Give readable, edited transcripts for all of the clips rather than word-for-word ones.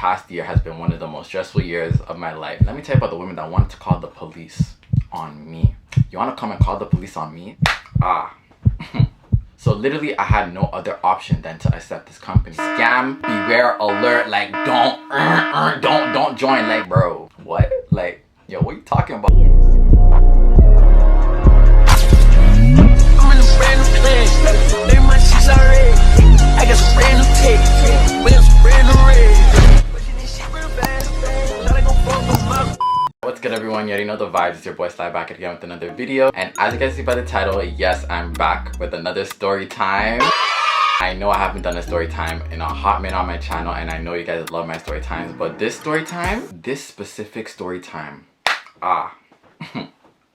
past year has been one of the most stressful years of my life. Let me tell you about the women that wanted to call the police on me. You want to come and call the police on me? So literally I had no other option than to accept this company. Scam, beware, alert, like don't join. Like, bro, what? Like, yo, what are you talking about? I'm in a brand new place. Baby, my sheets are red. I got some brand new tape. We got some brand new red. Pushing this shit real fast. Thought I gon' fuck with my. What's good, everyone? You already know the vibes. It's your boy Sly back again with another video. And as you guys see by the title, yes, I'm back with another story time. I know I haven't done a story time in a hot minute on my channel, and I know you guys love my story times, but this story time, this specific story time,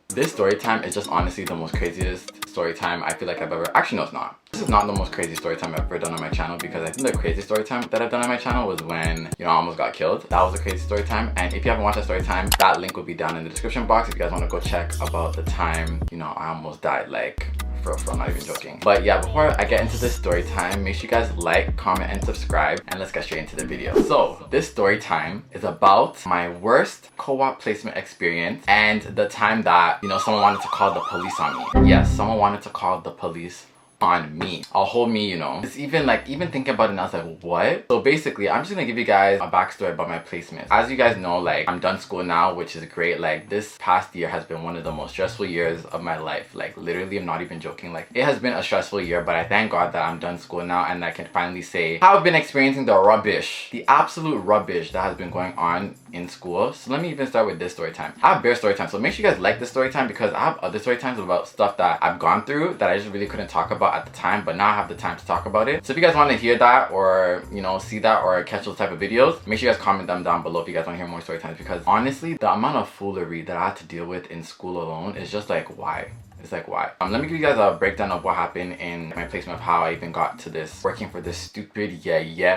this story time is just honestly the most craziest story time I feel like I've ever, actually no, it's not. This is not the most crazy story time I've ever done on my channel, because I think the craziest story time that I've done on my channel was when, you know, I almost got killed. That was a crazy story time, and if you haven't watched that story time, that link will be down in the description box if you guys want to go check about the time, you know, I almost died, like, for I'm not even joking. But yeah, before I get into this story time, make sure you guys like, comment, and subscribe, and let's get straight into the video. So this story time is about my worst co-op placement experience and the time that, you know, someone wanted to call the police on me. Yes, someone wanted to call the police on me. A whole me, you know. It's even like, even thinking about it now, I was like, what? So basically, I'm just gonna give you guys a backstory about my placement. As you guys know, like, I'm done school now, which is great. Like, this past year has been one of the most stressful years of my life. Like, literally, I'm not even joking. Like, it has been a stressful year, but I thank God that I'm done school now and I can finally say how I've been experiencing the rubbish, the absolute rubbish that has been going on in school. So let me even start with this story time. I have bare story time, so make sure you guys like this story time, because I have other story times about stuff that I've gone through that I just really couldn't talk about at the time, but now I have the time to talk about it. So if you guys want to hear that, or, you know, see that, or catch those type of videos, make sure you guys comment them down below if you guys want to hear more story times, because honestly, the amount of foolery that I had to deal with in school alone is just like, why? It's like, why? Let me give you guys a breakdown of what happened in my placement, of how I even got to this, working for this stupid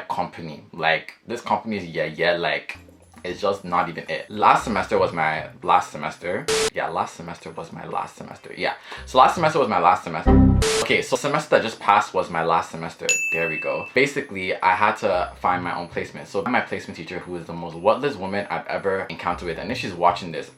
company. Like, this company is like, it's just not even it. Last semester was my last semester. Yeah, last semester was my last semester. Yeah, so last semester was my last semester. Okay, so semester that just passed was my last semester. There we go. Basically, I had to find my own placement. So my placement teacher, who is the most whatless woman I've ever encountered with, and if she's watching this,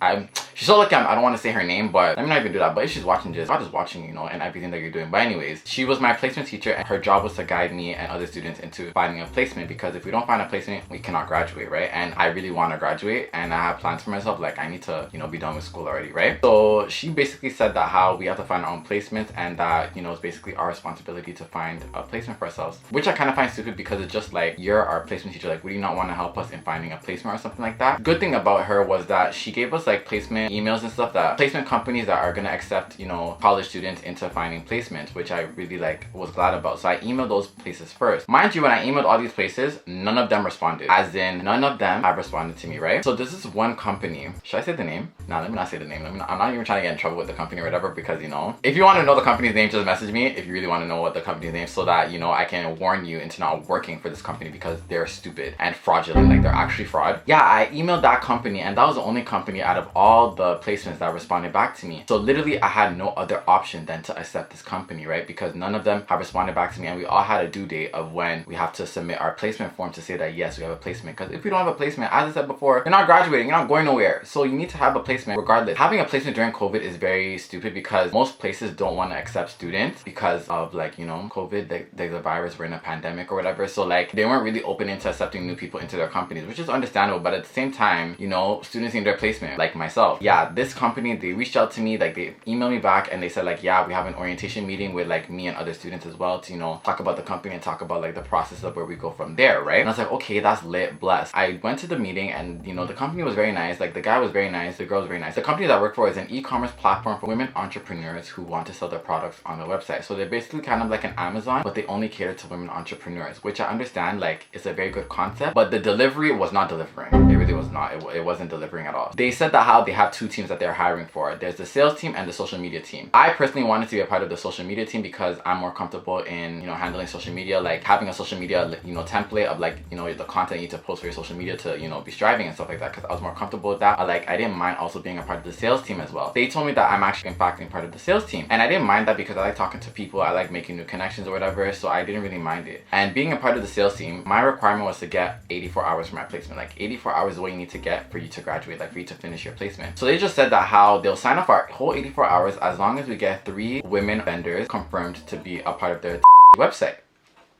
she's so lucky. I don't want to say her name, but let me not even do that. But if she's watching this, God is watching, you know, and everything that you're doing. But anyways, she was my placement teacher, and her job was to guide me and other students into finding a placement, because if we don't find a placement, we cannot graduate, right? And I really want to graduate, and I have plans for myself. Like, I need to, you know, be done with school already, right? So she basically said that how we have to find our own placements, and that, you know, it's basically our responsibility to find a placement for ourselves, which I kind of find stupid, because it's just like, you're our placement teacher, like, would you not want to help us in finding a placement or something like that? Good thing about her was that she gave us like placement emails and stuff, that placement companies that are gonna accept, you know, college students into finding placements, which I really like was glad about. So I emailed those places first. Mind you, when I emailed all these places, none of them responded, as in none of them have responded to me, right? So this is one company. Should I say the name? No, let me not say the name. I'm not even trying to get in trouble with the company or whatever, because, you know, if you want to know the company's name, just message me if you really want to know what the company's name, so that, you know, I can warn you into not working for this company, because they're stupid and fraudulent. Like, they're actually fraud. Yeah, I emailed that company, and that was the only company out of all the placements that responded back to me. So literally I had no other option than to accept this company, right? Because none of them have responded back to me, and we all had a due date of when we have to submit our placement form to say that yes, we have a placement. Because if we don't have a placement, as I said before, you're not graduating, you're not going nowhere. So you need to have a placement regardless. Having a placement during COVID is very stupid, because most places don't want to accept students because of, like, you know, COVID, the virus, we're in a pandemic or whatever. So like, they weren't really open into accepting new people into their companies, which is understandable. But at the same time, you know, students need their placement, like myself. Yeah, this company, they reached out to me, like, they emailed me back, and they said like, yeah, we have an orientation meeting with like me and other students as well, to, you know, talk about the company and talk about like the process of where we go from there, right? And I was like, okay, that's lit, blessed. I went to the meeting, and, you know, the company was very nice. Like, the guy was very nice, the girl was very nice. The company that I work for is an e-commerce platform for women entrepreneurs who want to sell their products on their website. So they're basically kind of like an Amazon, but they only cater to women entrepreneurs, which I understand, like, it's a very good concept, but the delivery was not delivering. It really was not. It wasn't delivering at all. They said that how they have two teams that they're hiring for. There's the sales team and the social media team. I personally wanted to be a part of the social media team because I'm more comfortable in, you know, handling social media, like having a social media, you know, template of like, you know, the content you need to post for your social media to, you know, be striving and stuff like that, because I was more comfortable with that. I didn't mind also being a part of the sales team as well. They told me that I'm actually in fact being part of the sales team, and I didn't mind that because I like talking to people, I like making new connections or whatever, so I didn't really mind it. And being a part of the sales team, my requirement was to get 84 hours for my placement. Like 84 hours is what you need to get for you to graduate, like for you to finish your placement. So they just said that how they'll sign off our whole 84 hours as long as we get 3 women vendors confirmed to be a part of their website.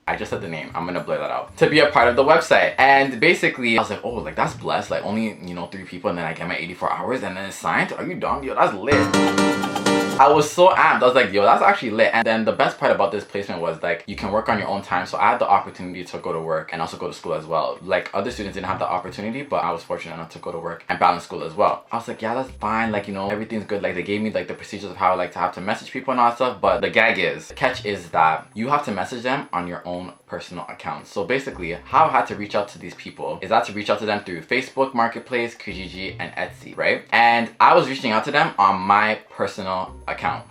I just said the name, I'm gonna blur that out. To be a part of the website. And basically I was like, oh, like that's blessed, like only, you know, 3 people and then I get my 84 hours and then it's signed? Are you dumb? Yo, that's lit. I was so amped. I was like, yo, that's actually lit. And then the best part about this placement was like you can work on your own time. So I had the opportunity to go to work and also go to school as well. Like other students didn't have the opportunity, but I was fortunate enough to go to work and balance school as well. I was like, yeah, that's fine. Like, you know, everything's good. Like they gave me like the procedures of how I like to have to message people and all that stuff. But the catch is that you have to message them on your own personal account. So basically how I had to reach out to these people is I had to reach out to them through Facebook Marketplace, Kijiji, and Etsy, right? And I was reaching out to them on my personal account.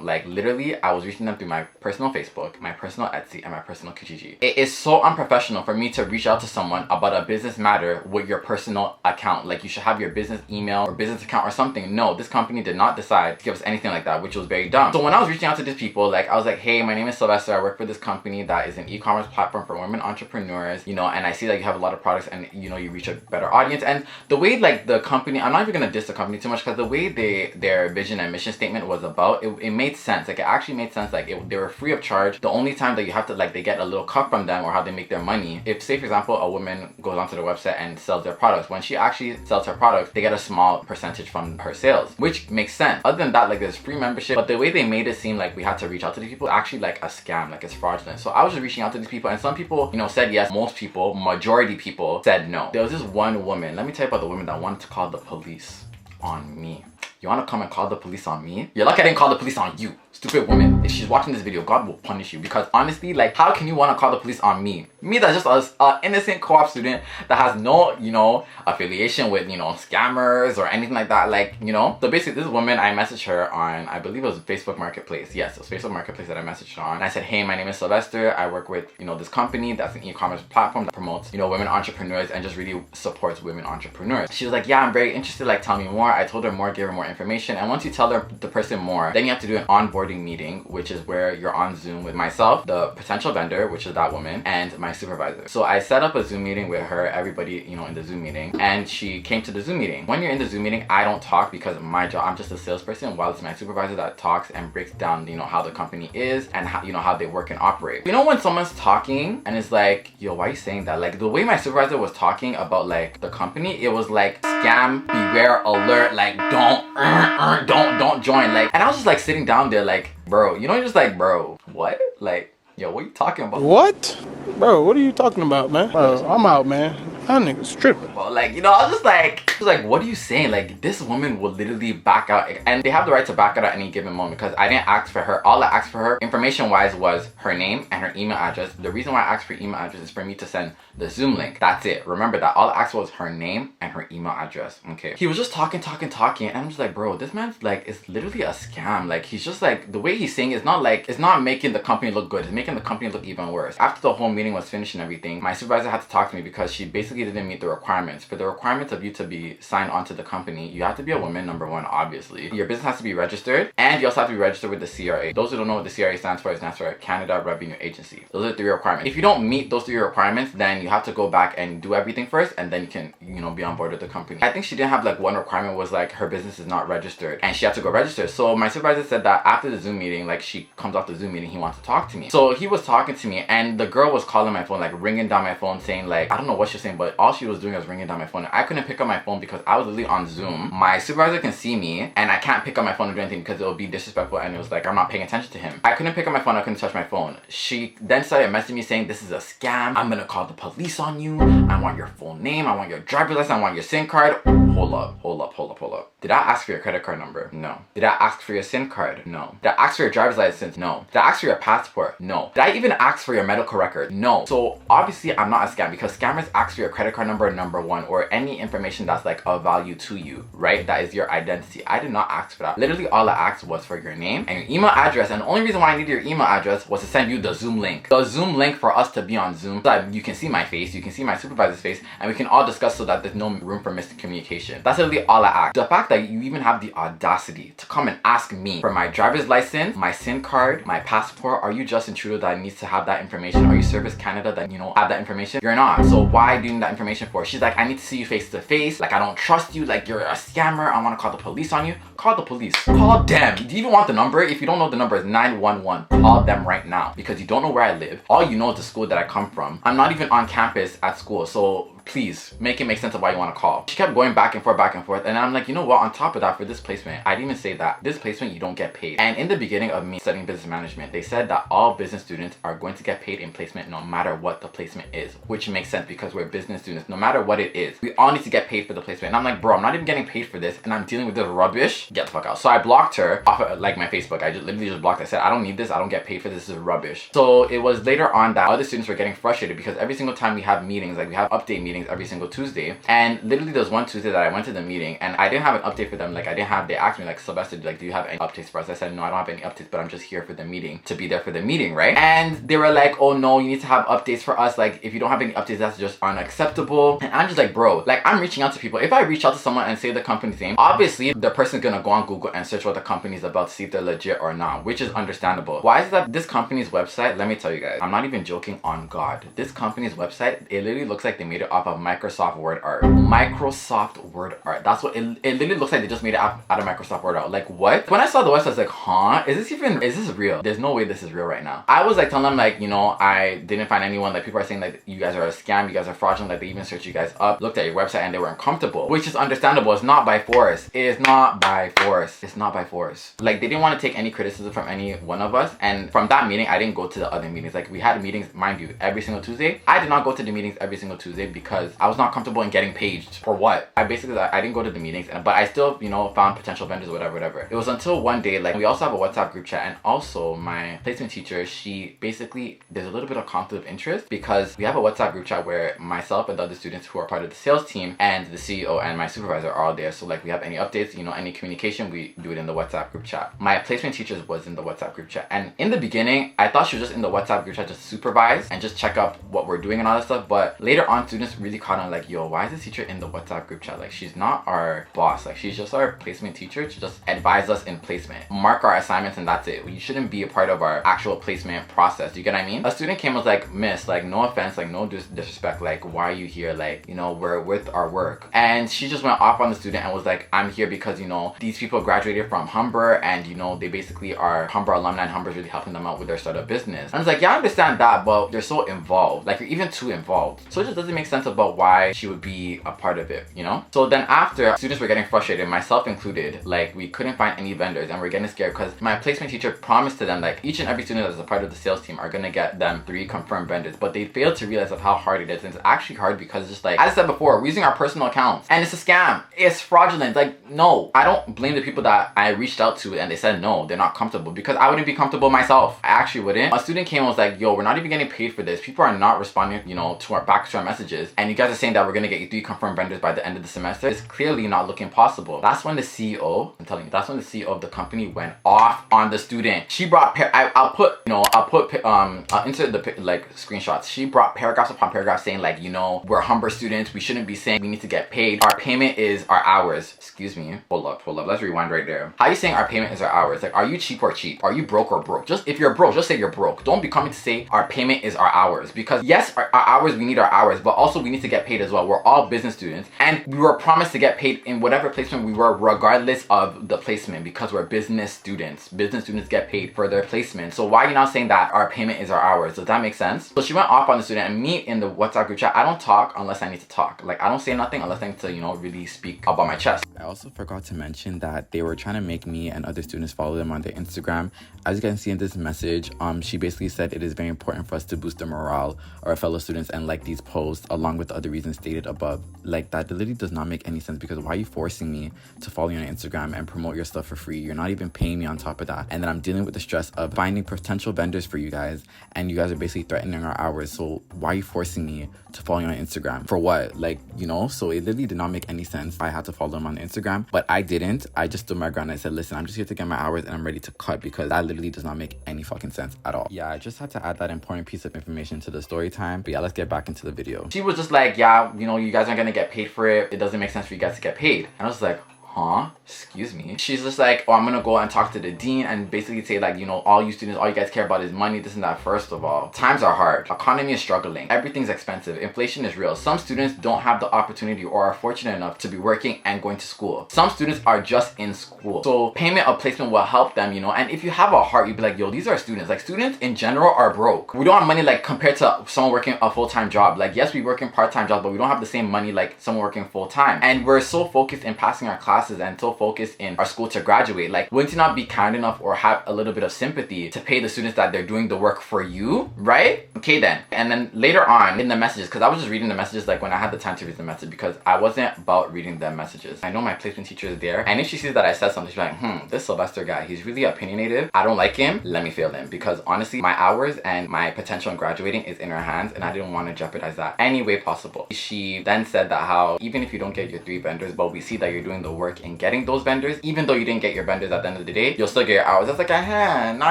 Like literally I was reaching them through my personal Facebook, my personal Etsy, and my personal Kijiji. It is so unprofessional for me to reach out to someone about a business matter with your personal account. Like you should have your business email or business account or something. No, this company did not decide to give us anything like that, which was very dumb. So when I was reaching out to these people, like I was like, hey, my name is Sylvester, I work for this company that is an e-commerce platform for women entrepreneurs, you know, and I see that you have a lot of products and, you know, you reach a better audience. And the way like the company, I'm not even gonna diss the company too much because the way their vision and mission statement was about, it made sense. Like it actually made sense. Like they were free of charge. The only time that you have to, like, they get a little cut from them or how they make their money, if say for example a woman goes onto their website and sells their products, when she actually sells her products, they get a small percentage from her sales, which makes sense. Other than that, like there's free membership, but the way they made it seem like we had to reach out to these people, actually like a scam, like it's fraudulent. So I was just reaching out to these people and some people, you know, said yes. Most people, majority people said no. There was this one woman, let me tell you about the woman that wanted to call the police on me. You want to come and call the police on me? You're lucky I didn't call the police on you. Stupid woman. If she's watching this video, God will punish you, because honestly, like, how can you want to call the police on me? Me that's just a innocent co-op student that has no, you know, affiliation with, you know, scammers or anything like that. Like, you know, so basically this woman, I messaged her on, I believe it was Facebook Marketplace. Yes, it was Facebook Marketplace that I messaged her on. And I said, hey, my name is Sylvester. I work with, you know, this company that's an e-commerce platform that promotes, you know, women entrepreneurs and just really supports women entrepreneurs. She was like, yeah, I'm very interested. Like, tell me more. I told her more, gave her more information. And once you tell the person more, then you have to do an onboarding meeting, which is where you're on Zoom with myself, the potential vendor, which is that woman, and my supervisor. So I set up a Zoom meeting with her, everybody, you know, in the Zoom meeting, and she came to the Zoom meeting. When you're in the Zoom meeting, I don't talk because my job, I'm just a salesperson, while it's my supervisor that talks and breaks down, you know, how the company is and how, you know, how they work and operate. You know, when someone's talking and it's like, yo, why are you saying that? Like the way my supervisor was talking about like the company, it was like scam, beware, alert, like don't join. Like, and I was just like sitting down there like, bro, you know, just like, bro, what? Like, yo, what are you talking about? What? Bro, what are you talking about, man? Bro, I'm out, man. That nigga's tripping. Well, like, you know, I was just like, what are you saying? Like, this woman will literally back out, and they have the right to back out at any given moment because I didn't ask for her. All I asked for her, information-wise, was her name and her email address. The reason why I asked for email address is for me to send the Zoom link. That's it. Remember that. All I asked was her name and her email address. Okay. He was just talking, and I'm just like, bro, this man's like, it's literally a scam. Like, he's just like, the way he's saying it's not like, it's not making the company look good. It's making the company look even worse. After the whole meeting was finished and everything, my supervisor had to talk to me because she basically didn't meet the requirements. For the requirements of you to be signed onto the company, you have to be a woman, number one, obviously. Your business has to be registered, and you also have to be registered with the CRA. Those who don't know what the CRA stands for, it stands for Canada Revenue Agency. Those are the 3 requirements. If you don't meet those 3 requirements, then you have to go back and do everything first, and then you can, you know, be on board with the company. I think she didn't have like one requirement was like her business is not registered, and she had to go register. So my supervisor said that after the Zoom meeting, like she comes off the Zoom meeting, he wants to talk to me. So he was talking to me, and the girl was calling my phone, like ringing down my phone, saying like, I don't know what she's saying, but all she was doing was ringing down my phone. I couldn't pick up my phone phone because I was literally on Zoom. My supervisor can see me and I can't pick up my phone or do anything because it would be disrespectful, and it was like I'm not paying attention to him. I couldn't pick up my phone, I couldn't touch my phone. She then started messaging me saying, this is a scam, I'm gonna call the police on you, I want your full name, I want your driver's license, I want your SIM card. Hold up. Did I ask for your credit card number? No. Did I ask for your SIM card? No. Did I ask for your driver's license? No. Did I ask for your passport? No. Did I even ask for your medical record? No. So obviously I'm not a scam, because scammers ask for your credit card number, number one, or any information that's like of value to you, right? That is your identity. I did not ask for that. Literally all I asked was for your name and your email address, and the only reason why I needed your email address was to send you the Zoom link. The Zoom link for us to be on Zoom so that you can see my face, you can see my supervisor's face, and we can all discuss so that there's no room for miscommunication. That's literally all I asked. The fact that you even have the audacity to come and ask me for my driver's license, my SIM card, my passport. Are you Justin Trudeau that needs to have that information? Are you Service Canada that, you know, have that information? You're not. So why do you need that information for? She's like, I need to see you face to face. Like, I don't trust you. Like, you're a scammer. I want to call the police on you. Call the police. Call them. Do you even want the number? If you don't know the number, it's 911. Call them right now, because you don't know where I live. All you know is the school that I come from. I'm not even on campus at school. So please make it make sense of why you want to call. She kept going back and forth, and I'm like, you know what, on top of that, for this placement, I didn't even say that this placement you don't get paid. And in the beginning of me studying business management, they said that all business students are going to get paid in placement no matter what the placement is, which makes sense because we're business students. No matter what it is, we all need to get paid for the placement. And I'm like, bro, I'm not even getting paid for this, and I'm dealing with this rubbish. Get the fuck out. So I blocked her off of like my Facebook. I just literally just blocked her. I said, I don't need this, I don't get paid for this, this is rubbish. So it was later on that other students were getting frustrated because every single time we have meetings, like we have update meetings every single Tuesday, and literally there was one Tuesday that I went to the meeting and I didn't have an update for them. Like they asked me like, Sylvester, like, do you have any updates for us? I said, no, I don't have any updates, but I'm just here for the meeting, to be there for the meeting, right? And they were like, oh no, you need to have updates for us. Like, if you don't have any updates, that's just unacceptable. And I'm just like, bro, like, I'm reaching out to people. If I reach out to someone and say the company's name, obviously the person's gonna go on Google and search what the company's about to see if they're legit or not, which is understandable. Why is that? This company's website, let me tell you guys, I'm not even joking, on God, this company's website, it literally looks like they made it off of Microsoft Word art. Microsoft Word art. That's what it literally looks like. They just made it out of Microsoft Word art. Like, what? When I saw the website, I was like, huh? Is this real? There's no way this is real right now. I was like telling them, like, you know, I didn't find anyone. Like, people are saying like, you guys are a scam, you guys are fraudulent. Like, they even searched you guys up, looked at your website, and they were uncomfortable, which is understandable. It's not by force. It is not by force. It's not by force. Like, they didn't want to take any criticism from any one of us. And from that meeting, I didn't go to the other meetings. Like, we had meetings, mind you, every single Tuesday. I did not go to the meetings every single Tuesday because I was not comfortable in getting paged. For what? I didn't go to the meetings, but I still, you know, found potential vendors, whatever. It was until one day, like, we also have a WhatsApp group chat, and also my placement teacher, she basically, there's a little bit of conflict of interest because we have a WhatsApp group chat where myself and the other students who are part of the sales team and the CEO and my supervisor are all there. So like, we have any updates, you know, any communication, we do it in the WhatsApp group chat. My placement teacher was in the WhatsApp group chat, and in the beginning, I thought she was just in the WhatsApp group chat just to supervise and just check up what we're doing and all that stuff. But later on, students really caught on like, yo, why is this teacher in the WhatsApp group chat? Like, she's not our boss. Like, she's just our placement teacher to just advise us in placement, mark our assignments, and that's it. You shouldn't be a part of our actual placement process. Do you get what I mean? A student came and was like, miss, like, no offense, like, no disrespect, like, why are you here? Like, you know, we're with our work. And she just went off on the student and was like, I'm here because, you know, these people graduated from Humber, and, you know, they basically are Humber alumni, and Humber's really helping them out with their startup business. And I was like, yeah, I understand that, but they're so involved. Like, you're even too involved. So it just doesn't make sense about why she would be a part of it, you know? So then after, students were getting frustrated, myself included. Like, we couldn't find any vendors, and we're getting scared because my placement teacher promised to them, like, each and every student that is a part of the sales team are gonna get them 3 confirmed vendors, but they failed to realize of how hard it is. And it's actually hard because it's just like, as I said before, we're using our personal accounts, and it's a scam. It's fraudulent. Like, no, I don't blame the people that I reached out to and they said no, they're not comfortable, because I wouldn't be comfortable myself. I actually wouldn't. A student came and was like, yo, we're not even getting paid for this. People are not responding, you know, back to our messages, and you guys are saying that we're gonna get you 3 confirmed vendors by the end of the semester. It's clearly not looking possible. That's when the CEO, I'm telling you, that's when the CEO of the company went off on the student. She brought I'll insert the like screenshots. She brought paragraphs upon paragraphs saying, like, you know, we're Humber students, we shouldn't be saying we need to get paid. Our payment is our hours. Excuse me, hold up. but let's rewind right there. How are you saying our payment is our hours? Like, are you cheap or cheap? Are you broke or broke? Just if you're broke, just say you're broke. Don't be coming to say our payment is our hours, because yes, our hours, we need our hours, but also we need to get paid as well. We're all business students and we were promised to get paid in whatever placement we were, regardless of the placement, because we're business students. Business students get paid for their placement. So why are you not saying that our payment is our hours? Does that make sense? So she went off on the student, and me in the WhatsApp group chat, I don't talk unless I need to talk. Like, I don't say nothing unless I need to, you know, really speak about my chest. I also forgot to mention that they were trying to make me and other students follow them on their Instagram. As you can see in this message, she basically said it is very important for us to boost the morale of our fellow students and like these posts along with the other reasons stated above. Like, that literally does not make any sense, because why are you forcing me to follow you on Instagram and promote your stuff for free? You're not even paying me on top of that. And then I'm dealing with the stress of finding potential vendors for you guys, and you guys are basically threatening our hours. So why are you forcing me to follow you on Instagram? For what? Like, you know, so it literally did not make any sense. I had to follow them on Instagram, but I didn't. I just stood my ground and I said, listen, I'm just here to get my hours and I'm ready to cut, because that literally does not make any fucking sense at all. Yeah, I just had to add that important piece of information to the story time. But yeah, let's get back into the video. She was just like, yeah, you know, you guys aren't gonna get paid for it. It doesn't make sense for you guys to get paid. And I was like, huh? Excuse me? She's just like, oh, I'm gonna go and talk to the dean and basically say, like, you know, all you students, all you guys care about is money, this and that. First of all, times are hard. Economy is struggling. Everything's expensive. Inflation is real. Some students don't have the opportunity or are fortunate enough to be working and going to school. Some students are just in school. So payment of placement will help them, you know. And if you have a heart, you'd be like, yo, these are students. Like, students in general are broke. We don't have money like compared to someone working a full-time job. Like, yes, we work in part-time jobs, but we don't have the same money like someone working full-time. And we're so focused in passing our classes and so focused in our school to graduate. Like, wouldn't you not be kind enough or have a little bit of sympathy to pay the students that they're doing the work for you, right? Okay then. And then later on in the messages, because I was just reading the messages like when I had the time to read the message, because I wasn't about reading the messages. I know my placement teacher is there, and if she sees that I said something, she's like, this Sylvester guy, he's really opinionated. I don't like him. Let me fail him, because honestly, my hours and my potential in graduating is in her hands, and I didn't want to jeopardize that any way possible. She then said that how even if you don't get your 3 vendors, but we see that you're doing the work in getting those vendors, even though you didn't get your vendors at the end of the day, you'll still get your hours. That's like, now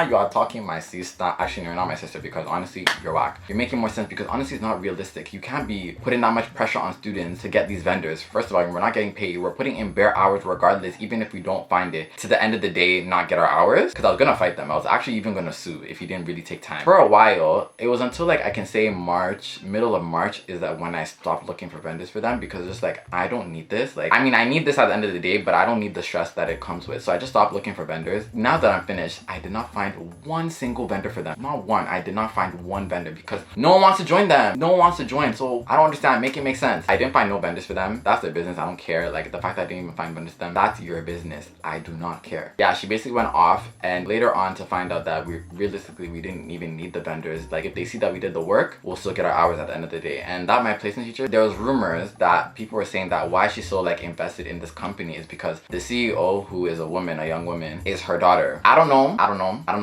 you are talking my sister. Actually, you're not my sister, because honestly, you're whack. You're making more sense, because honestly, it's not realistic. You can't be putting that much pressure on students to get these vendors. First of all, we're not getting paid. We're putting in bare hours regardless, even if we don't find it. To the end of the day, not get our hours, because I was gonna fight them. I was actually even gonna sue if he didn't really take time. For a while, it was until like I can say March, middle of March, is that when I stopped looking for vendors for them, because it's just like, I don't need this. Like, I mean, I need this at the end of the day, but I don't need the stress that it comes with. So I just stopped looking for vendors. Now that I'm finished, I did not find one single vendor for them. Not one. I did not find one vendor, because no one wants to join them. No one wants to join. So I don't understand. Make it make sense. I didn't find no vendors for them. That's their business. I don't care. Like, the fact that I didn't even find vendors for them, that's your business. I do not care. Yeah, she basically went off, and later on to find out that we didn't even need the vendors. Like, if they see that we did the work, we'll still get our hours at the end of the day. And that my placement teacher, there was rumors that people were saying that why she's so like invested in this company is because the CEO, who is a woman, a young woman, is her daughter. I don't know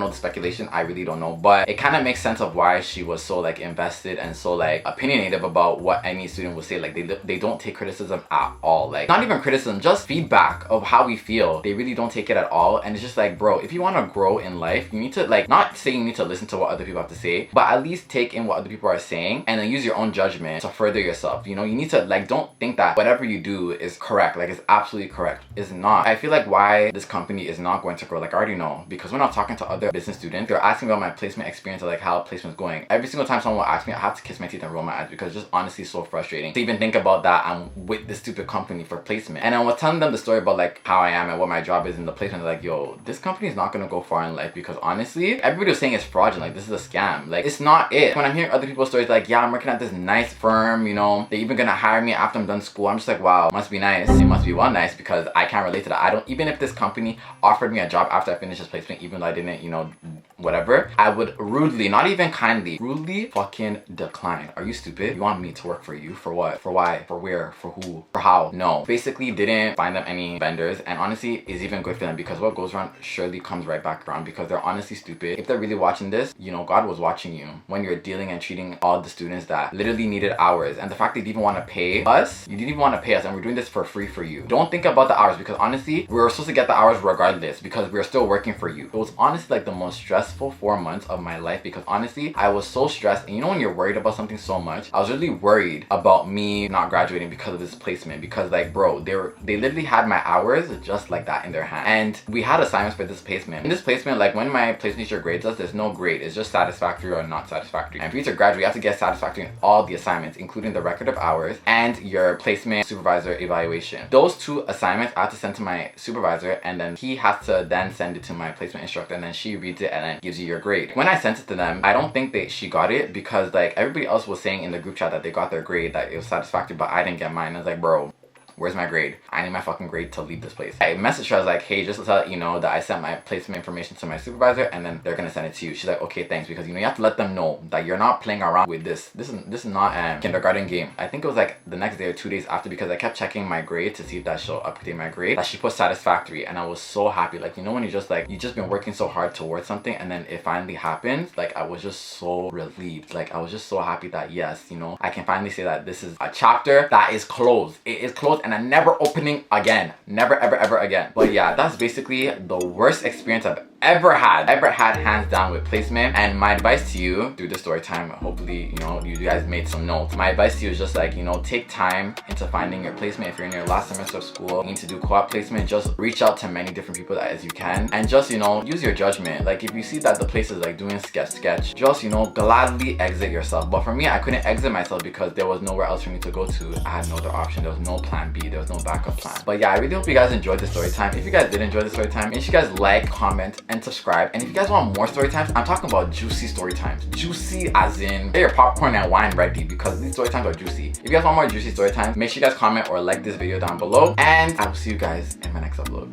the speculation. I really don't know, but it kind of makes sense of why she was so like invested and so like opinionative about what any student would say. Like, they don't take criticism at all. Like, not even criticism, just feedback of how we feel. They really don't take it at all. And it's just like, bro, if you want to grow in life, you need to, like, not saying you need to listen to what other people have to say, but at least take in what other people are saying and then use your own judgment to further yourself. You know, you need to, like, don't think that whatever you do is correct. Like, it's absolutely correct. It's not. I feel like why this company is not going to grow, like, I already know, because when I'm talking to other business students, they're asking about my placement experience, or like how placement's going. Every single time someone will ask me, I have to kiss my teeth and roll my eyes, because it's just honestly so frustrating to even think about that I'm with this stupid company for placement. And I was telling them the story about like how I am and what my job is in the placement. They're like, yo, this company is not gonna go far in life, because honestly, everybody was saying it's fraudulent, like this is a scam. Like, it's not it. When I'm hearing other people's stories like, yeah, I'm working at this nice firm, you know, they're even gonna hire me after I'm done school, I'm just like, wow, must be nice. It must be well nice, because I can't relate to that. I don't, even if this company offered me a job after I finished this placement, even though I didn't, you know, whatever, I would rudely, not even kindly, rudely fucking decline. Are you stupid? You want me to work for you? For what? For why? For where? For who? For how? No. Basically didn't find them any vendors, and honestly is even good for them, because what goes around surely comes right back around, because they're honestly stupid. If they're really watching this, you know, God was watching you when you're dealing and treating all the students that literally needed hours. And the fact they didn't even want to pay us, you didn't even want to pay us, and we're doing this for free for you. Don't think about about the hours because honestly, we were supposed to get the hours regardless because we were still working for you. It was honestly like the most stressful 4 months of my life because honestly, I was so stressed. And you know when you're worried about something so much, I was really worried about me not graduating because of this placement because like bro, they literally had my hours just like that in their hand. And we had assignments for this placement. In this placement, like when my placement teacher grades us, there's no grade. It's just satisfactory or not satisfactory. And for you to graduate, you have to get satisfactory in all the assignments, including the record of hours and your placement supervisor evaluation. Those 2 assignments I have to send to my supervisor, and then he has to then send it to my placement instructor, and then she reads it and then gives you your grade. When I sent it to them, I don't think she got it because like everybody else was saying in the group chat that they got their grade, that it was satisfactory, but I didn't get mine. I was like, bro, where's my grade? I need my fucking grade to leave this place. I messaged her, I was like, hey, just to let you know that I sent my placement information to my supervisor and then they're gonna send it to you. She's like, okay, thanks, because you know you have to let them know that you're not playing around with this. This is not a kindergarten game. I think it was like the next day or 2 days after, because I kept checking my grade to see if that she'll update my grade, that she put satisfactory, and I was so happy. Like, you know when you just like, you just been working so hard towards something and then it finally happens, like I was just so relieved. Like I was just so happy that yes, you know, I can finally say that this is a chapter that is closed. It is closed and I'm never opening again. Never ever again. But yeah, that's basically the worst experience I've ever had hands down with placement. And my advice to you through the story time, hopefully you know you guys made some notes. My advice to you is just like, you know, take time into finding your placement. If you're in your last semester of school, you need to do co-op placement, just reach out to many different people as you can and just, you know, use your judgment. Like if you see that the place is like doing sketch, just, you know, gladly exit yourself. But for me, I couldn't exit myself because there was nowhere else for me to go to. I had no other option. There was no plan B, there was no backup plan. But yeah, I really hope you guys enjoyed the story time. If you guys did enjoy the story time, make sure you guys like, comment, and subscribe. And if you guys want more story times, I'm talking about juicy story times. Juicy as in get your popcorn and wine ready because these story times are juicy. If you guys want more juicy story times, make sure you guys comment or like this video down below. And I will see you guys in my next upload.